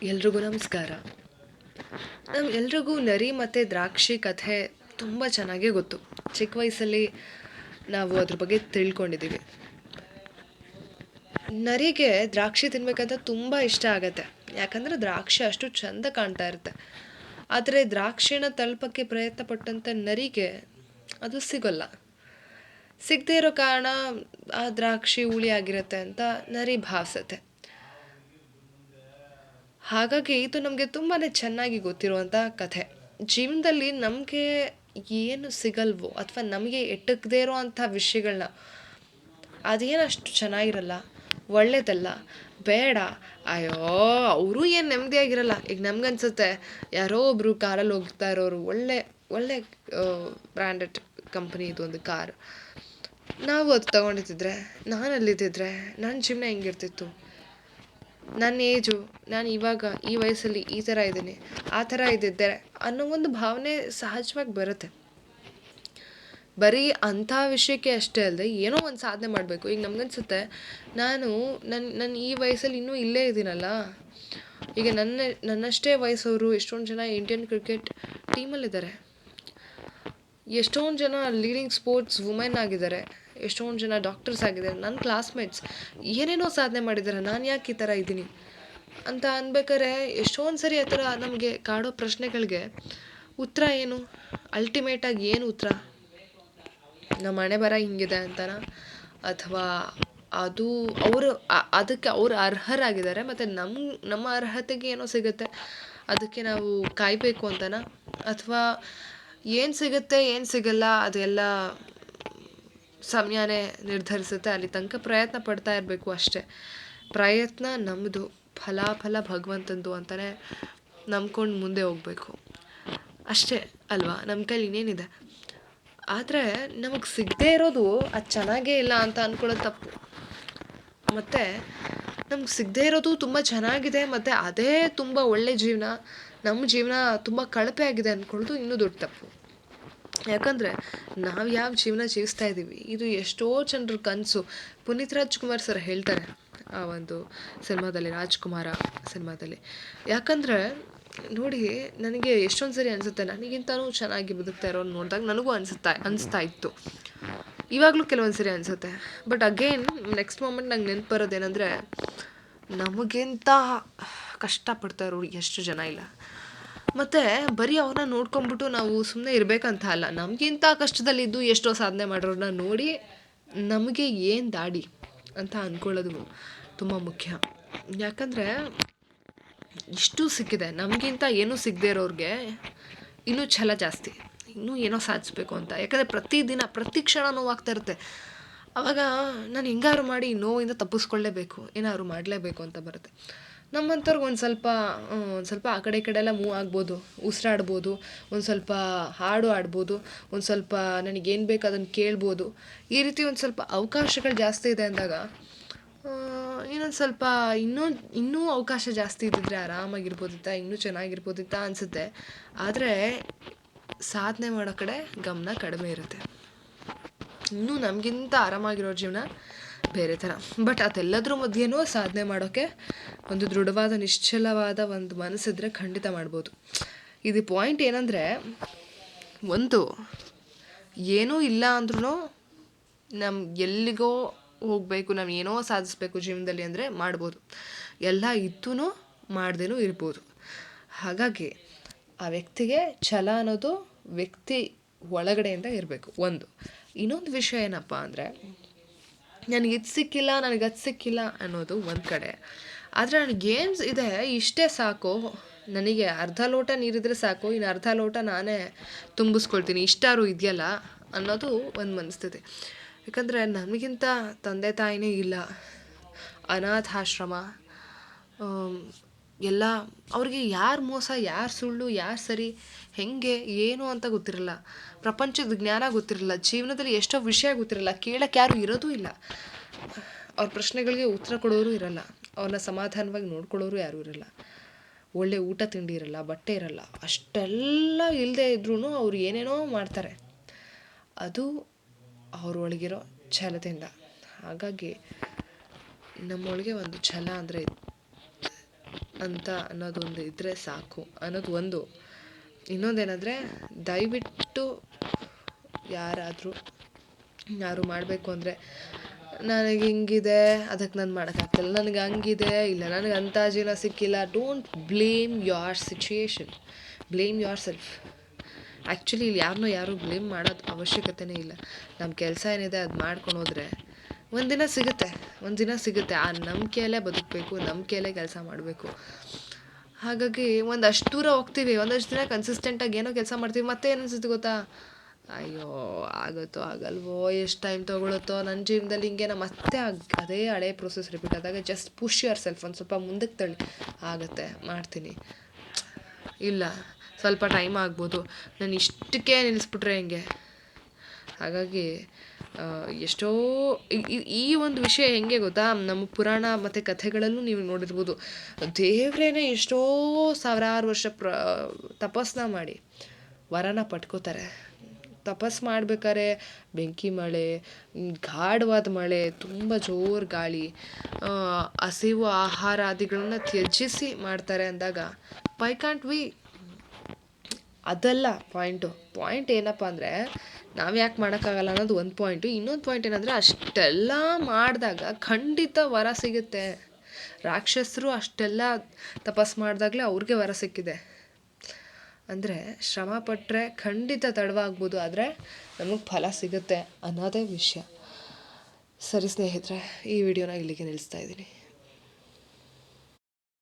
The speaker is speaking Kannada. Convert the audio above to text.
ಎಲ್ರಿಗೂ ನಮಸ್ಕಾರ. ಎಲ್ರಿಗೂ ನರಿ ಮತ್ತು ದ್ರಾಕ್ಷಿ ಕಥೆ ತುಂಬ ಚೆನ್ನಾಗೇ ಗೊತ್ತು. ಚಿಕ್ಕ ವಯಸ್ಸಲ್ಲಿ ನಾವು ಅದ್ರ ಬಗ್ಗೆ ತಿಳ್ಕೊಂಡಿದ್ದೀವಿ. ನರಿಗೆ ದ್ರಾಕ್ಷಿ ತಿನ್ಬೇಕಂತ ತುಂಬ ಇಷ್ಟ ಆಗತ್ತೆ, ಯಾಕಂದರೆ ದ್ರಾಕ್ಷಿ ಅಷ್ಟು ಚಂದ ಕಾಣ್ತಾ ಇರುತ್ತೆ. ಆದರೆ ದ್ರಾಕ್ಷಿನ ತಲುಪಕ್ಕೆ ಪ್ರಯತ್ನ ಪಟ್ಟಂಥ ನರಿಗೆ ಅದು ಸಿಗೋಲ್ಲ. ಸಿಗದೇ ಇರೋ ಕಾರಣ ಆ ದ್ರಾಕ್ಷಿ ಹುಳಿ ಆಗಿರುತ್ತೆ ಅಂತ ನರಿ ಭಾವಿಸುತ್ತೆ. ಹಾಗಾಗಿ ಇದು ನಮಗೆ ತುಂಬಾ ಚೆನ್ನಾಗಿ ಗೊತ್ತಿರುವಂಥ ಕಥೆ. ಜೀವನದಲ್ಲಿ ನಮಗೆ ಏನು ಸಿಗಲ್ವೋ ಅಥವಾ ನಮಗೆ ಎಟಕದೇ ಇರೋ ಅಂಥ ವಿಷಯಗಳನ್ನ, ಅದೇನು ಅಷ್ಟು ಚೆನ್ನಾಗಿರಲ್ಲ, ಒಳ್ಳೇದಲ್ಲ, ಬೇಡ, ಅಯ್ಯೋ ಅವರು ಏನು ನೆಮ್ಮದಿಯಾಗಿರಲ್ಲ. ಈಗ ನಮ್ಗನ್ಸುತ್ತೆ ಯಾರೋ ಒಬ್ಬರು ಕಾರಲ್ಲಿ ಹೋಗ್ತಾ ಇರೋರು, ಒಳ್ಳೆ ಒಳ್ಳೆ ಬ್ರ್ಯಾಂಡೆಡ್ ಕಂಪ್ನಿ ಇದು ಒಂದು ಕಾರ್, ನಾವು ಅದು ತೊಗೊಂಡಿದ್ದಿದ್ರೆ, ನಾನು ಅಲ್ಲಿದ್ದಿದ್ರೆ ನನ್ನ ಜೀವನ ಹೆಂಗಿರ್ತಿತ್ತು, ನನ್ನ ಏಜು, ನಾನು ಇವಾಗ ಈ ವಯಸ್ಸಲ್ಲಿ ಈ ಥರ ಇದ್ದೀನಿ, ಆ ಥರ ಇದ್ದಿದ್ದೆ ಅನ್ನೋ ಒಂದು ಭಾವನೆ ಸಹಜವಾಗಿ ಬರುತ್ತೆ. ಬರೀ ಅಂಥ ವಿಷಯಕ್ಕೆ ಅಷ್ಟೇ ಅಲ್ಲದೆ ಏನೋ ಒಂದು ಸಾಧನೆ ಮಾಡಬೇಕು. ಈಗ ನಮಗನ್ಸುತ್ತೆ ನಾನು ಈ ವಯಸ್ಸಲ್ಲಿ ಇನ್ನೂ ಇಲ್ಲೇ ಇದ್ದೀನಲ್ಲ. ಈಗ ನನ್ನಷ್ಟೇ ವಯಸ್ಸವರು ಎಷ್ಟೊಂದು ಜನ ಇಂಡಿಯನ್ ಕ್ರಿಕೆಟ್ ಟೀಮಲ್ಲಿದ್ದಾರೆ, ಎಷ್ಟೊಂದು ಜನ ಲೀಡಿಂಗ್ ಸ್ಪೋರ್ಟ್ಸ್ ವುಮೆನ್ ಆಗಿದ್ದಾರೆ, ಎಷ್ಟೊಂದು ಜನ ಡಾಕ್ಟರ್ಸ್ ಆಗಿದ್ದಾರೆ, ನನ್ನ ಕ್ಲಾಸ್ಮೇಟ್ಸ್ ಏನೇನೋ ಸಾಧನೆ ಮಾಡಿದ್ದಾರೆ. ನಾನು ಯಾಕೆ ಈ ಥರ ಇದ್ದೀನಿ ಅಂತ ಅನ್ಬೇಕಾದ್ರೆ ಎಷ್ಟೊಂದು ಸರಿ ಆ ಥರ ನಮಗೆ ಕಾಡೋ ಪ್ರಶ್ನೆಗಳಿಗೆ ಉತ್ತರ ಏನು? ಅಲ್ಟಿಮೇಟಾಗಿ ಏನು ಉತ್ತರ? ನಮ್ಮ ಹಣೆ ಬರ ಹಿಂಗಿದೆ ಅಂತನ, ಅಥವಾ ಅದು ಅದಕ್ಕೆ ಅವರು ಅರ್ಹರಾಗಿದ್ದಾರೆ ಮತ್ತು ನಮ್ಮ ಅರ್ಹತೆಗೆ ಏನೋ ಸಿಗುತ್ತೆ ಅದಕ್ಕೆ ನಾವು ಕಾಯಬೇಕು ಅಂತನ, ಅಥವಾ ಏನು ಸಿಗುತ್ತೆ ಏನು ಸಿಗಲ್ಲ ಅದೆಲ್ಲ ಸಮಯನೇ ನಿರ್ಧರಿಸುತ್ತೆ. ಅಲ್ಲಿ ತನಕ ಪ್ರಯತ್ನ ಪಡ್ತಾ ಇರಬೇಕು ಅಷ್ಟೇ. ಪ್ರಯತ್ನ ನಮ್ಮದು, ಫಲ ಭಗವಂತಂದು ಅಂತಲೇ ನಂಬ್ಕೊಂಡು ಮುಂದೆ ಹೋಗಬೇಕು ಅಷ್ಟೇ ಅಲ್ವಾ. ನಮ್ಮ ಕೈಲಿ ಇನ್ನೇನಿದೆ. ಆದರೆ ನಮಗೆ ಸಿಗದೇ ಇರೋದು ಅದು ಚೆನ್ನಾಗೇ ಇಲ್ಲ ಅಂತ ಅಂದ್ಕೊಳ್ಳೋದು ತಪ್ಪು. ಮತ್ತು ನಮ್ಗೆ ಸಿಗದೇ ಇರೋದು ತುಂಬ ಚೆನ್ನಾಗಿದೆ ಮತ್ತು ಅದೇ ತುಂಬ ಒಳ್ಳೆ ಜೀವನ, ನಮ್ಮ ಜೀವನ ತುಂಬ ಕಳಪೆ ಆಗಿದೆ ಅಂದ್ಕೊಳ್ಳೋದು ಇನ್ನೂ ದೊಡ್ಡ ತಪ್ಪು. ಯಾಕಂದರೆ ನಾವು ಯಾವ ಜೀವನ ಜೀವಿಸ್ತಾ ಇದ್ದೀವಿ ಇದು ಎಷ್ಟೋ ಜನರ ಕನಸು. ಪುನೀತ್ ರಾಜ್ಕುಮಾರ್ ಸರ್ ಹೇಳ್ತಾರೆ ಆ ಒಂದು ಸಿನಿಮಾದಲ್ಲಿ, ರಾಜ್ಕುಮಾರ ಸಿನಿಮಾದಲ್ಲಿ. ಯಾಕಂದರೆ ನೋಡಿ, ನನಗೆ ಎಷ್ಟೊಂದು ಸರಿ ಅನಿಸುತ್ತೆ ನನಗಿಂತನೂ ಚೆನ್ನಾಗಿ ಬದುಕ್ತಾ ಇರೋರು ನೋಡಿದಾಗ ನನಗೂ ಅನಿಸ್ತಾ ಇತ್ತು. ಇವಾಗಲೂ ಕೆಲವೊಂದು ಸರಿ ಅನಿಸುತ್ತೆ. ಬಟ್ ಅಗೇನ್ ನೆಕ್ಸ್ಟ್ ಮೂಮೆಂಟ್ ನಂಗೆ ನೆನಪು ಬರೋದೇನೆಂದರೆ, ನಮಗಿಂತ ಕಷ್ಟಪಡ್ತಾ ಇರೋರು ಎಷ್ಟು ಜನ ಇಲ್ಲ. ಮತ್ತು ಬರೀ ಅವ್ರನ್ನ ನೋಡ್ಕೊಂಬಿಟ್ಟು ನಾವು ಸುಮ್ಮನೆ ಇರಬೇಕಂತ ಅಲ್ಲ, ನಮಗಿಂತ ಕಷ್ಟದಲ್ಲಿದ್ದು ಎಷ್ಟೋ ಸಾಧನೆ ಮಾಡೋರನ್ನ ನೋಡಿ ನಮಗೆ ಏನು ದಾಡಿ ಅಂತ ಅಂದ್ಕೊಳ್ಳೋದು ತುಂಬ ಮುಖ್ಯ. ಯಾಕಂದರೆ ಇಷ್ಟು ಸಿಕ್ಕಿದೆ, ನಮಗಿಂತ ಏನೂ ಸಿಗದೇ ಇರೋರಿಗೆ ಇನ್ನೂ ಛಲ ಜಾಸ್ತಿ, ಇನ್ನೂ ಏನೋ ಸಾಧಿಸ್ಬೇಕು ಅಂತ. ಯಾಕಂದರೆ ಪ್ರತಿ ಕ್ಷಣ ನೋವಾಗ್ತಾ ಇರುತ್ತೆ. ಆವಾಗ ನಾನು ಹೆಂಗಾರು ಮಾಡಿ ನೋವಿಂದ ತಪ್ಪಿಸ್ಕೊಳ್ಳೇಬೇಕು, ಏನಾದ್ರು ಮಾಡಲೇಬೇಕು ಅಂತ ಬರುತ್ತೆ. ನಮ್ಮಂಥವ್ರಿಗೆ ಒಂದು ಸ್ವಲ್ಪ ಆ ಕಡೆ ಈ ಕಡೆ ಎಲ್ಲ ಮೂವ್ ಆಗ್ಬೋದು, ಉಸಿರಾಡ್ಬೋದು, ಒಂದು ಸ್ವಲ್ಪ ಹಾಡು ಆಡ್ಬೋದು, ಒಂದು ಸ್ವಲ್ಪ ನನಗೇನು ಬೇಕು ಅದನ್ನು ಕೇಳ್ಬೋದು. ಈ ರೀತಿ ಒಂದು ಸ್ವಲ್ಪ ಅವಕಾಶಗಳು ಜಾಸ್ತಿ ಇದೆ ಅಂದಾಗ ಇನ್ನೊಂದು ಸ್ವಲ್ಪ ಇನ್ನೂ ಅವಕಾಶ ಜಾಸ್ತಿ ಇದ್ದಿದ್ರೆ ಆರಾಮಾಗಿರ್ಬೋದಿತ್ತ, ಇನ್ನೂ ಚೆನ್ನಾಗಿರ್ಬೋದಿತ್ತ ಅನಿಸುತ್ತೆ. ಆದರೆ ಸಾಧನೆ ಮಾಡೋ ಕಡೆ ಗಮನ ಕಡಿಮೆ ಇರುತ್ತೆ. ಇನ್ನೂ ನಮಗಿಂತ ಆರಾಮಾಗಿರೋ ಜೀವನ ಬೇರೆ ಥರ. ಬಟ್ ಅದೆಲ್ಲದ್ರ ಮಧ್ಯೆನೂ ಸಾಧನೆ ಮಾಡೋಕ್ಕೆ ಒಂದು ದೃಢವಾದ ನಿಶ್ಚಲವಾದ ಒಂದು ಮನಸ್ಸಿದ್ರೆ ಖಂಡಿತ ಮಾಡ್ಬೋದು. ಇದು ಪಾಯಿಂಟ್ ಏನಂದರೆ, ಒಂದು ಏನೂ ಇಲ್ಲ ಅಂದ್ರೂ ಎಲ್ಲಿಗೋ ಹೋಗಬೇಕು, ನಾವು ಏನೋ ಸಾಧಿಸ್ಬೇಕು ಜೀವನದಲ್ಲಿ ಅಂದರೆ ಮಾಡ್ಬೋದು. ಎಲ್ಲ ಇದ್ದೂ ಮಾಡ್ದೇನೂ ಇರ್ಬೋದು. ಹಾಗಾಗಿ ಆ ವ್ಯಕ್ತಿಗೆ ಛಲ ಅನ್ನೋದು ವ್ಯಕ್ತಿ ಒಳಗಡೆಯಿಂದ ಇರಬೇಕು. ಇನ್ನೊಂದು ವಿಷಯ ಏನಪ್ಪ ಅಂದರೆ, ನನಗಿದು ಸಿಕ್ಕಿಲ್ಲ, ನನಗದು ಸಿಕ್ಕಿಲ್ಲ ಅನ್ನೋದು ಒಂದು ಕಡೆ. ಆದರೆ ನನಗೇನು ಇದೆ ಇಷ್ಟೇ ಸಾಕು, ನನಗೆ ಅರ್ಧ ಲೋಟ ನೀರಿದ್ರೆ ಸಾಕು, ಇನ್ನು ಅರ್ಧ ಲೋಟ ನಾನೇ ತುಂಬಿಸ್ಕೊಳ್ತೀನಿ, ಇಷ್ಟಾರು ಇದೆಯಲ್ಲ ಅನ್ನೋದು ಒಂದು ಮನಸ್ಥಿತಿ. ಯಾಕಂದರೆ ನಮಗಿಂತ ತಂದೆ ತಾಯಿನೇ ಇಲ್ಲ, ಅನಾಥಾಶ್ರಮ ಎಲ್ಲ, ಅವ್ರಿಗೆ ಯಾರು ಮೋಸ, ಯಾರು ಸುಳ್ಳು, ಯಾರು ಸರಿ, ಹೆಂಗೆ ಏನು ಅಂತ ಗೊತ್ತಿರಲ್ಲ, ಪ್ರಪಂಚದ ಜ್ಞಾನ ಗೊತ್ತಿರಲ್ಲ, ಜೀವನದಲ್ಲಿ ಎಷ್ಟೋ ವಿಷಯ ಗೊತ್ತಿರಲ್ಲ, ಕೇಳಕ್ಕೆ ಯಾರು ಇರೋದೂ ಇಲ್ಲ, ಅವ್ರ ಪ್ರಶ್ನೆಗಳಿಗೆ ಉತ್ತರ ಕೊಡೋರು ಇರಲ್ಲ, ಅವ್ರನ್ನ ಸಮಾಧಾನವಾಗಿ ನೋಡ್ಕೊಳ್ಳೋರು ಯಾರೂ ಇರಲ್ಲ, ಒಳ್ಳೆ ಊಟ ತಿಂಡಿ ಇರಲ್ಲ, ಬಟ್ಟೆ ಇರಲ್ಲ. ಅಷ್ಟೆಲ್ಲ ಇಲ್ಲದೆ ಇದ್ರೂ ಅವ್ರು ಏನೇನೋ ಮಾಡ್ತಾರೆ. ಅದು ಅವ್ರೊಳಗಿರೋ ಛಲದಿಂದ. ಹಾಗಾಗಿ ನಮ್ಮೊಳಗೆ ಒಂದು ಛಲ ಅಂದರೆ ಅಂತ ಅನ್ನೋದೊಂದು ಇದ್ದರೆ ಸಾಕು ಅನ್ನೋದು ಒಂದು. ಇನ್ನೊಂದೇನೆಂದರೆ, ದಯವಿಟ್ಟು ಯಾರು ಮಾಡಬೇಕು ಅಂದರೆ, ನನಗೆ ಹಿಂಗಿದೆ ಅದಕ್ಕೆ ನಾನು ಮಾಡೋಕ್ಕಾಗ್ತಿಲ್ಲ, ನನಗೆ ಹಂಗಿದೆ, ಇಲ್ಲ ನನಗೆ ಅಂಥ ಜೀವನ ಸಿಕ್ಕಿಲ್ಲ. Don't blame your situation, blame your self. Actually ಇಲ್ಲಿ ಯಾರು ಬ್ಲೇಮ್ ಮಾಡೋದು ಅವಶ್ಯಕತೆಯೇ ಇಲ್ಲ. ನಮ್ಮ ಕೆಲಸ ಏನಿದೆ ಅದು ಮಾಡ್ಕೊಂಡು ಹೋದರೆ ಒಂದಿನ ಸಿಗುತ್ತೆ. ಆ ನಂಬಿಕೆಯಲ್ಲೇ ಬದುಕಬೇಕು, ನಂಬಿಕೆಯಲ್ಲೇ ಕೆಲಸ ಮಾಡಬೇಕು. ಹಾಗಾಗಿ ಒಂದಷ್ಟು ದೂರ ಹೋಗ್ತೀವಿ, ಒಂದಷ್ಟು ದಿನ ಕನ್ಸಿಸ್ಟೆಂಟಾಗಿ ಏನೋ ಕೆಲಸ ಮಾಡ್ತೀವಿ, ಮತ್ತೆ ಏನು ಅನ್ಸುತ್ತೆ ಗೊತ್ತಾ, ಅಯ್ಯೋ ಆಗುತ್ತೋ ಆಗಲ್ವೋ, ಎಷ್ಟು ಟೈಮ್ ತೊಗೊಳುತ್ತೋ, ನನ್ನ ಜೀವನದಲ್ಲಿ ಹಿಂಗೆ ಮತ್ತೆ ಅದೇ ಹಳೆ ಪ್ರೊಸೆಸ್ ರಿಪೀಟ್ ಆದಾಗ ಜಸ್ಟ್ ಪುಷ್ ಯುವರ್ ಸೆಲ್ಫ್, ಒಂದು ಸ್ವಲ್ಪ ಮುಂದಕ್ಕೆ ತಳ್ಳಿ, ಆಗುತ್ತೆ ಮಾಡ್ತೀನಿ, ಇಲ್ಲ ಸ್ವಲ್ಪ ಟೈಮ್ ಆಗ್ಬೋದು, ನಾನು ಇಷ್ಟಕ್ಕೆ ನಿಲ್ಲಿಸ್ಬಿಟ್ರೆ ಹೆಂಗೆ. ಹಾಗಾಗಿ ಎಷ್ಟೋ ಈ ಒಂದು ವಿಷಯ ಹೆಂಗೆ ಗೊತ್ತಾ, ನಮ್ಮ ಪುರಾಣ ಮತ್ತು ಕಥೆಗಳಲ್ಲೂ ನೀವು ನೋಡಿರ್ಬೋದು, ದೇವ್ರೇನೆ ಎಷ್ಟೋ ಸಾವಿರಾರು ವರ್ಷ ತಪಸ್ಸನ್ನ ಮಾಡಿ ವರನ ಪಡ್ಕೋತಾರೆ. ತಪಸ್ಸು ಮಾಡ್ಬೇಕಾದ್ರೆ ಬೆಂಕಿ ಮಳೆ, ಗಾಢವಾದ ಮಳೆ, ತುಂಬ ಜೋರು ಗಾಳಿ, ಹಸಿವು ಆಹಾರಾದಿಗಳನ್ನ ತ್ಯಜಿಸಿ ಮಾಡ್ತಾರೆ ಅಂದಾಗ ವೈ ಕಾಂಟ್ ವಿ? ಅದಲ್ಲ ಪಾಯಿಂಟ್ ಏನಪ್ಪ ಅಂದರೆ, ನಾವು ಯಾಕೆ ಮಾಡೋಕ್ಕಾಗಲ್ಲ ಅನ್ನೋದು ಒಂದು ಪಾಯಿಂಟು. ಇನ್ನೊಂದು ಪಾಯಿಂಟ್ ಏನಂದರೆ, ಅಷ್ಟೆಲ್ಲ ಮಾಡಿದಾಗ ಖಂಡಿತ ವರ ಸಿಗುತ್ತೆ. ರಾಕ್ಷಸರು ಅಷ್ಟೆಲ್ಲ ತಪಸ್ಸು ಮಾಡಿದಾಗಲೇ ಅವ್ರಿಗೆ ವರ ಸಿಕ್ಕಿದೆ. ಅಂದರೆ ಶ್ರಮ ಪಟ್ಟರೆ ಖಂಡಿತ ತಡವಾಗ್ಬೋದು, ಆದರೆ ನಮಗೆ ಫಲ ಸಿಗುತ್ತೆ ಅನ್ನೋದೇ ವಿಷಯ. ಸರಿ ಸ್ನೇಹಿತರೆ, ಈ ವಿಡಿಯೋನ ಇಲ್ಲಿಗೆ ನಿಲ್ಲಿಸ್ತಾ ಇದ್ದೀನಿ.